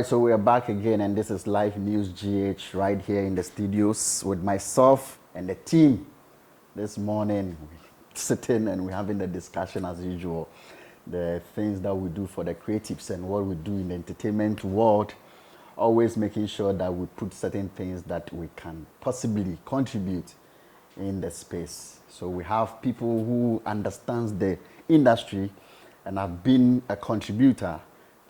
right, so we are back again, and this is Live News GH right here in the studios with myself and the team. This morning, we're sitting and we're having the discussion as usual. The things that we do for the creatives and what we do in the entertainment world, always making sure that we put certain things that we can possibly contribute in the space. So we have people who understands the industry and have been a contributor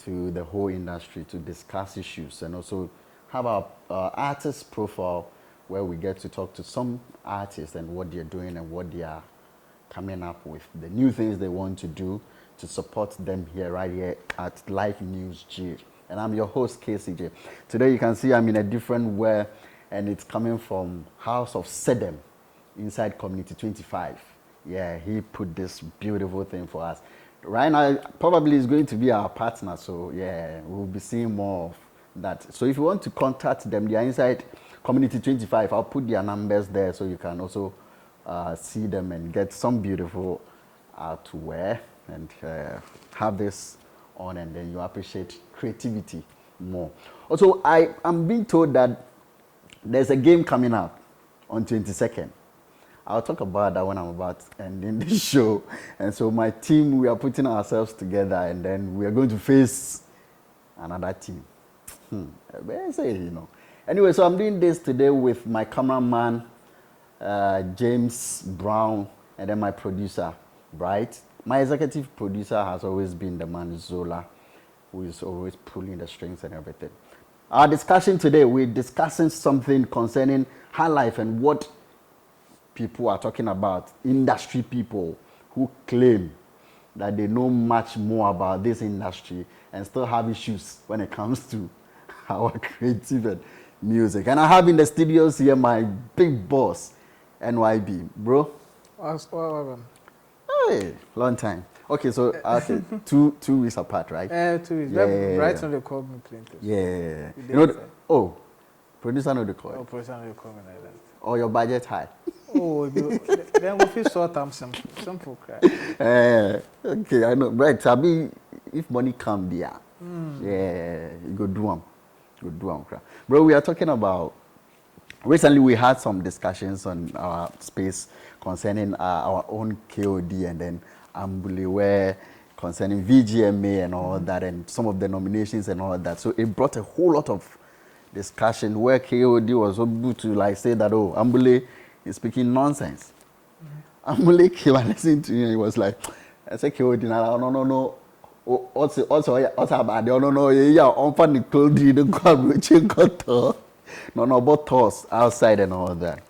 to the whole industry to discuss issues, and also have our artist profile where we get to talk to some artists and what they're doing and what they are coming up with, the new things they want to do to support them here, right here at LivenewsGh. And I'm your host, KCJ. Today you can see I'm in a different way, and it's coming from House of Sedem inside Community 25. Yeah, he put this beautiful thing for us. Right now, probably is going to be our partner, so yeah, we'll be seeing more of that. So if you want to contact them, they are inside Community 25. I'll put their numbers there so you can also see them and get some beautiful artwork and have this on, and then you appreciate creativity more. Also, I'm being told that there's a game coming up on 22nd. I'll talk about that when I'm about ending the show. And so my team, we are putting ourselves together, and then we are going to face another team. Anyway, so I'm doing this today with my cameraman, James Brown, and then my producer, Bright. My executive producer has always been the man Zola, who is always pulling the strings and everything. Our discussion today, we're discussing something concerning Highlife and what people are talking about, industry people who claim that they know much more about this industry and still have issues when it comes to our creative and music. And I have in the studios here my big boss, NYB. Bro? What happened? Hey, long time. Okay, so okay, two weeks apart, right? 2 weeks. Yeah. Right when they called me plenty. Yeah. You know, producer know the call. Oh, producer they call me like that. Or your budget high. Oh, then we feel sort of simple cry. Okay, I know. Right, I mean, if money come there, yeah, you go do them. Go do them. Bro, we are talking about, recently we had some discussions on our space concerning our own KOD and then Ambolley, where concerning VGMA and all that, and some of the nominations and all that. So it brought a whole lot of discussion where KOD was able to like say that, oh, Ambolley is speaking nonsense. Ambolley came and listened to me and he was like, I said KOD, no. Also about no, yeah, on the cold, the God, which you got no, about toss outside and all that.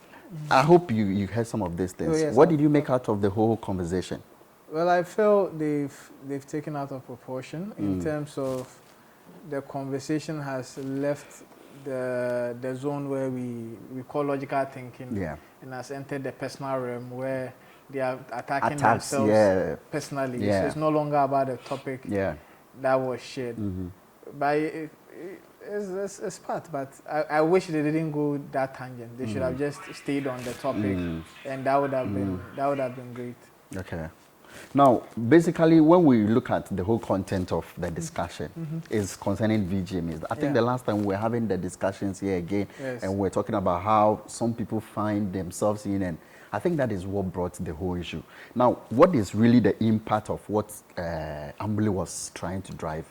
I hope you heard some of these things. Oh, yes, what did you make out of the whole conversation? Well, I felt they've taken out of proportion in terms of the conversation has left the zone where we call logical thinking, and has entered the personal realm where they are attacking themselves personally. So it's no longer about the topic that was shared. But it's part. But I wish they didn't go that tangent. They should have just stayed on the topic, and that would have been great. Okay. Now, basically, when we look at the whole content of the discussion, is concerning VGMAs. I think the last time we were having the discussions here again, and we're talking about how some people find themselves in, and I think that is what brought the whole issue. Now, what is really the impact of what Ambolley was trying to drive?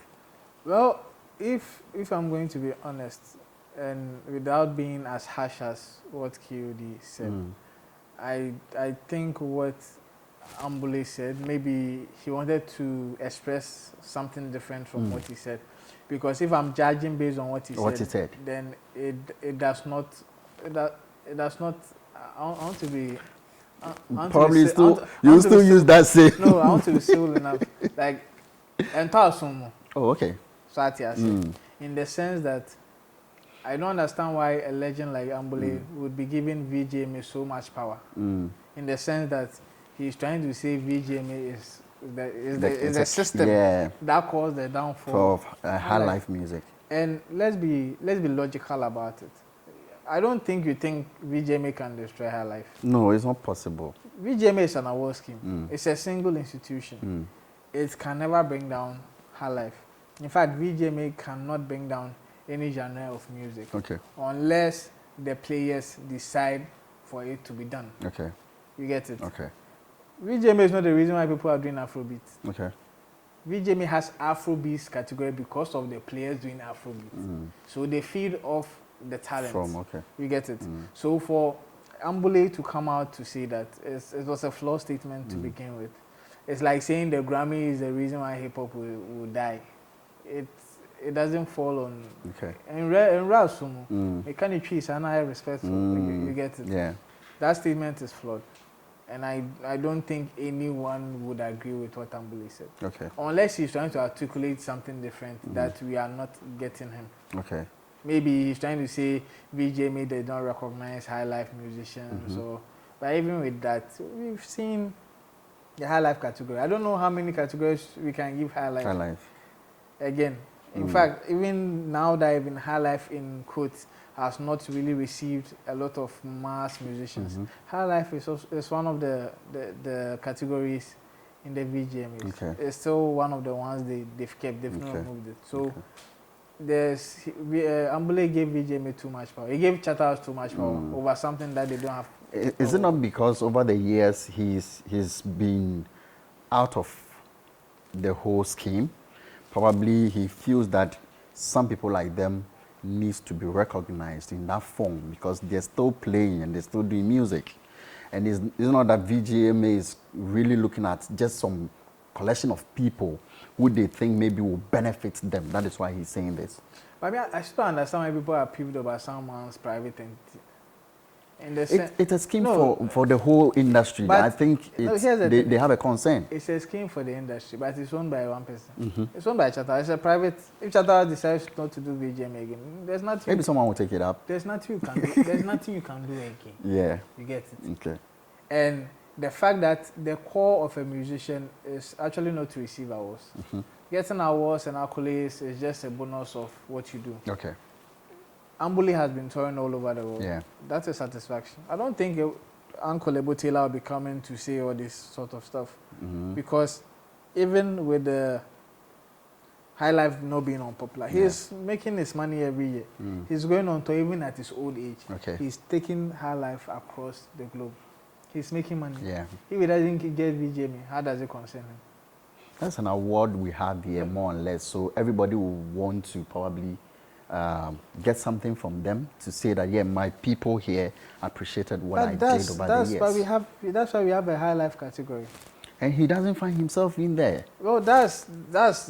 Well, if I'm going to be honest, and without being as harsh as what KOD said, I think what Ambolley said, maybe he wanted to express something different from what he said, because if I'm judging based on what he said, then it does not. I want to be. Probably you still use that same. No, I want to be civil enough. Like, entire sumo. Oh, okay. So I said, in the sense that I don't understand why a legend like Ambolley would be giving VGMA so much power. In the sense that he's trying to say VGMA is the system that caused the downfall of Highlife music. And let's be logical about it. I don't think you think VGMA can destroy Highlife. No, it's not possible. VGMA is an award scheme. It's a single institution. It can never bring down Highlife. In fact, VGMA cannot bring down any genre of music. Okay. Unless the players decide for it to be done. Okay. You get it? Okay. VGMA is not the reason why people are doing Afrobeats. Okay. VGMA has Afrobeats category because of the players doing Afrobeats. So they feed off the talent. Okay. You get it? So for Ambolley to come out to say that it was a flawed statement to begin with. It's like saying the Grammy is the reason why hip hop will die. It doesn't fall on. Okay. In rap, it can't treat and I respect. You get it? Yeah. That statement is flawed, and I don't think anyone would agree with what Ambolley said. Okay. Unless he's trying to articulate something different that we are not getting him. Okay. Maybe he's trying to say VGMA they don't recognize Highlife musicians. So, but even with that, we've seen the Highlife category. I don't know how many categories we can give Highlife. Highlife. Again, in fact, even now that even Highlife in quotes has not really received a lot of mass musicians. Highlife is one of the categories in the VGMAs. Okay. It's still one of the ones they've kept. They've not removed it. So. Ambolley gave VGMA too much power. He gave Charters too much power over something that they don't have. Is it not because over the years he's been out of the whole scheme? Probably he feels that some people like them needs to be recognized in that form because they're still playing and they're still doing music. And it's not that VGMA is really looking at just some collection of people who they think maybe will benefit them. That is why he's saying this. But I mean, I still understand why people are peeved about someone's private entity. It's a scheme for the whole industry. I think they have a concern. It's a scheme for the industry, but it's owned by one person. It's owned by Charters. It's a private. If Charters decides not to do VGMA again, there's nothing. Maybe someone will take it up. There's nothing you can do. There's nothing you can do again. Yeah. You get it? Okay. And the fact that the core of a musician is actually not to receive awards. Getting awards and accolades is just a bonus of what you do. Okay. Ambolley has been touring all over the world. Yeah. That's a satisfaction. I don't think Uncle Ebo Taylor will be coming to say all this sort of stuff. Because even with the Highlife not being unpopular, he's making his money every year. He's going on tour even at his old age. Okay. He's taking Highlife across the globe. He's making money. Yeah. If he doesn't get VGMA, how does it concern him? That's an award we have here, more or less. So everybody will want to probably get something from them to say that, yeah, my people here appreciated what I did over the years. That's why we have a Highlife category. And he doesn't find himself in there. Well, that's that's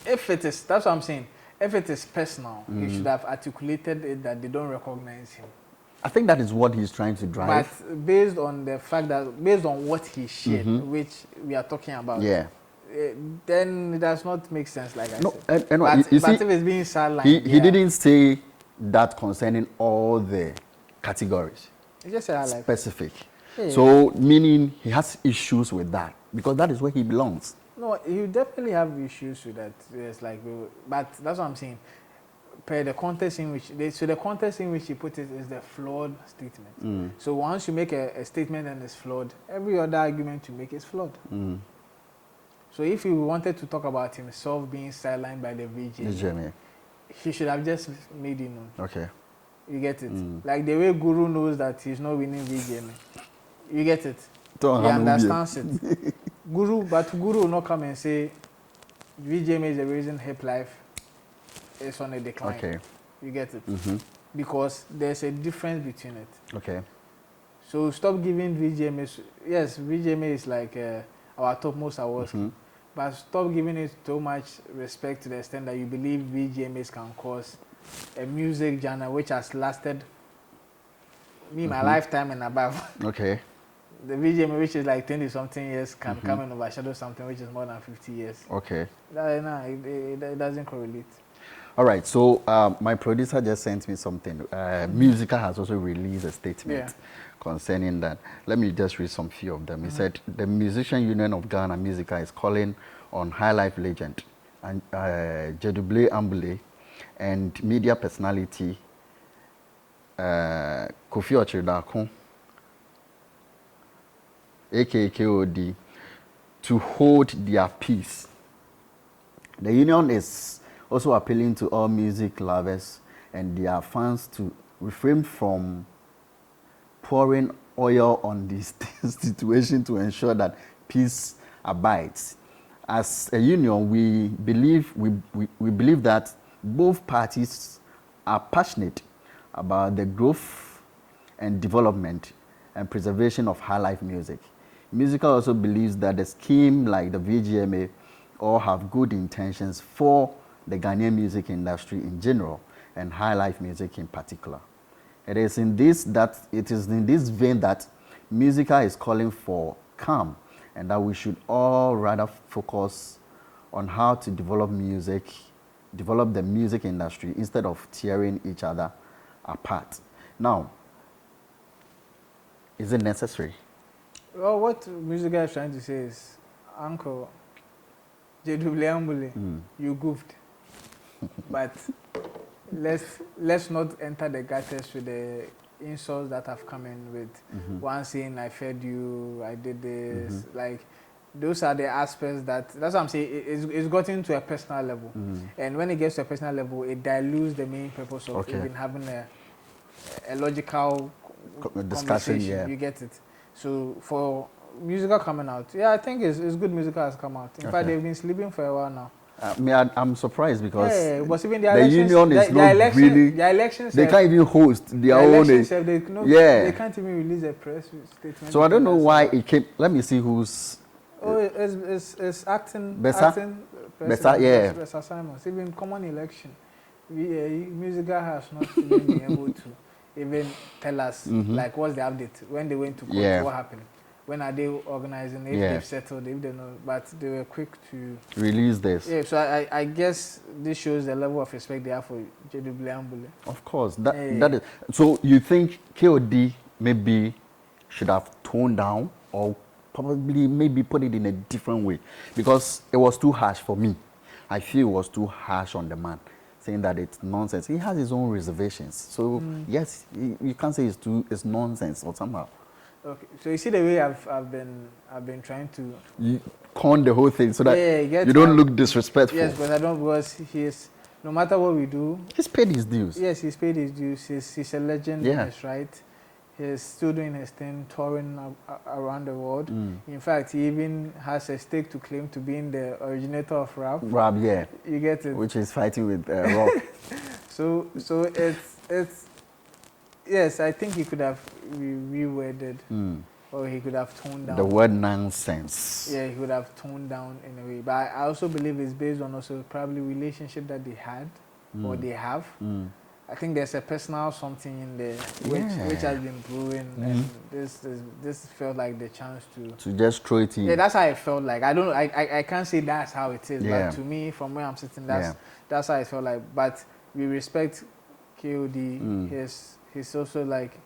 what I'm saying. If it is personal, he should have articulated it that they don't recognize him. I think that is what he's trying to drive. But based on the fact that, based on what he shared, which we are talking about, then it does not make sense, like I said. But if it's being sidelined, he didn't say that concerning all the categories. He just said Highlife. Specific. Yeah. So, meaning he has issues with that, because that is where he belongs. No, you definitely have issues with that. Yes, but that's what I'm saying. Per the context in which the context in which you put it is the flawed statement. So once you make a statement and it's flawed, every other argument you make is flawed. So if he wanted to talk about himself being sidelined by the VGMA, he should have just made it known. Okay. You get it? Like the way Guru knows that he's not winning VGMA. You get it? He understands it. Guru will not come and say VGMA is the reason hip life is on a decline. Okay. You get it? Because there's a difference between it. Okay. So stop giving VGMA. Yes, VGMA is like our topmost awards, but stop giving it too much respect to the extent that you believe VGMAs can cause a music genre which has lasted my lifetime and above. Okay. The VGMA, which is like 20-something years, can come and overshadow something which is more than 50 years. Okay. It doesn't correlate. All right, so my producer just sent me something. Musica has also released a statement concerning that. Let me just read some few of them. He said, the Musician Union of Ghana, Musica, is calling on Highlife legend and Jedouble Ambolley and media personality Kofi Ochidakun, aka KOD, to hold their peace The union is also appealing to all music lovers and their fans to refrain from pouring oil on this situation to ensure that peace abides. As a union, we believe that both parties are passionate about the growth and development and preservation of Highlife music. Musical also believes that a scheme like the VGMA all have good intentions for the Ghanaian music industry in general and Highlife music in particular. It is in this vein that Musica is calling for calm and that we should all rather focus on how to develop the music industry instead of tearing each other apart. Now, is it necessary? Well, what Musica is trying to say is, Uncle, Ambolley, you goofed. But let's not enter the gutters with the insults that have come in with one saying I fed you, I did this. Like, those are the aspects that's what I'm saying. It's gotten to a personal level, and when it gets to a personal level, it dilutes the main purpose of even having a logical discussion. Yeah. You get it. So for Musica coming out, yeah, I think it's good. Musica has come out. In fact, they've been sleeping for a while now. I'm surprised because but even the union is not really. The elections. They can't even host their own. They can't even release a press statement. So I don't know why it came. Let me see who's. Oh, it's acting. Besa, yeah. Besa Simons. Even common election, Musica has not even been able to even tell us like what's the update when they went to court, what happened. When are they organizing? If they've settled, if they know, but they were quick to release this. Yeah, so I guess this shows the level of respect they have for Ambolley. Of course, that is. So you think KOD maybe should have toned down, or probably maybe put it in a different way, because it was too harsh for me. I feel it was too harsh on the man, saying that it's nonsense. He has his own reservations, so yes, you can't say it's nonsense or somehow. Okay, so you see the way I've been trying to con the whole thing so that you don't look disrespectful. Yes, but I don't, because he's, no matter what we do, he's paid his dues. Yes, he's paid his dues. He's a legend. That's right. He's still doing his thing, touring around the world. In fact, he even has a stake to claim to being the originator of rap. Rap, yeah. You get it. Which is fighting with rock. So it's. Yes, I think he could have reworded, or he could have toned down. The word nonsense. Yeah, he could have toned down in a way. But I also believe it's based on also probably relationship that they had, or they have. I think there's a personal something in there which has been brewing, and this felt like the chance to just throw it in. Yeah, that's how it felt like. I can't say that's how it is, but to me, from where I'm sitting, that's how it felt like. But we respect KOD. He's also like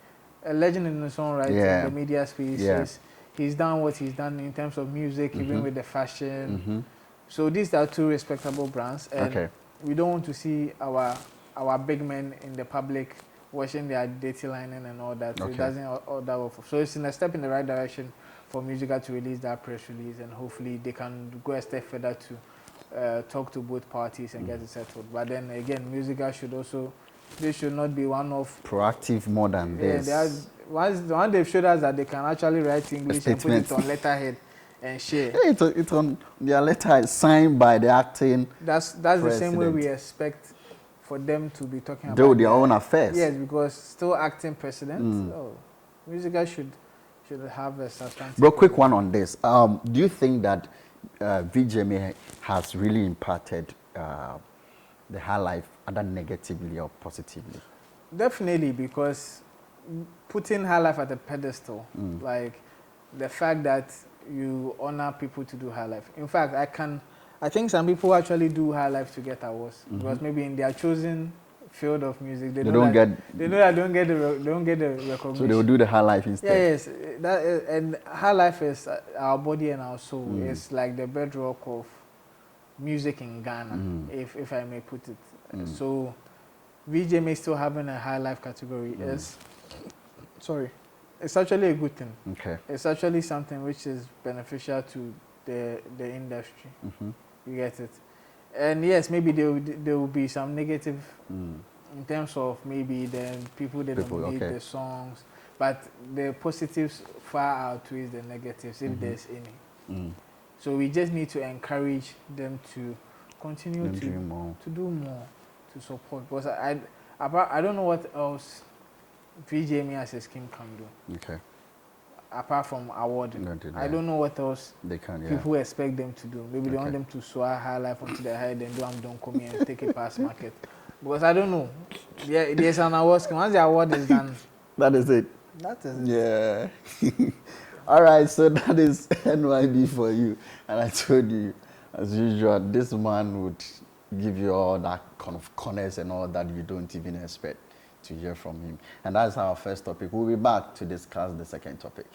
a legend in his own right in the media space. He's done what he's done in terms of music, even with the fashion. So these are two respectable brands, and we don't want to see our big men in the public washing their dirty lining and all that. So it doesn't all that well. So it's in a step in the right direction for Musica to release that press release, and hopefully they can go a step further to talk to both parties and get it settled. But then again, Musica should also. They should not be one of proactive more than this. Once they've showed us that they can actually write English and put it on letterhead and share. Yeah, it's on their letter signed by the acting. That's the same way we expect for them to be talking about their own affairs. Yes, because still acting president. Musica should have a substantive. Bro, quick one on this. Do you think that VGMA has really impacted the Highlife either negatively or positively? Definitely, because putting Highlife at a pedestal, like the fact that you honor people to do Highlife. In fact, I think some people actually do Highlife to get awards, because maybe in their chosen field of music they don't get the recognition. So they will do the Highlife instead. Yes, and Highlife is our body and our soul. It's like the bedrock of music in Ghana, if I may put it. So VGMA still having a Highlife category is it's actually a good thing. It's actually something which is beneficial to the industry. You get it. And yes, maybe there will be some negative in terms of maybe the people that dominate the songs, but the positives far outweighs the negatives if there's any. So we just need to encourage them to continue to do more, to support. Because I don't know what else VJME as a scheme can do. Okay. Apart from awarding, I don't know what else they can. People expect them to do. Maybe they want them to swallow Highlife onto their head and don't come here and take it past market. Because I don't know. Yeah, there's an award scheme. Once the award is done, that is it. That is it. Yeah. All right, so that is NYB for you. And I told you, as usual, this man would give you all that kind of corners and all that you don't even expect to hear from him. And that's our first topic. We'll be back to discuss the second topic.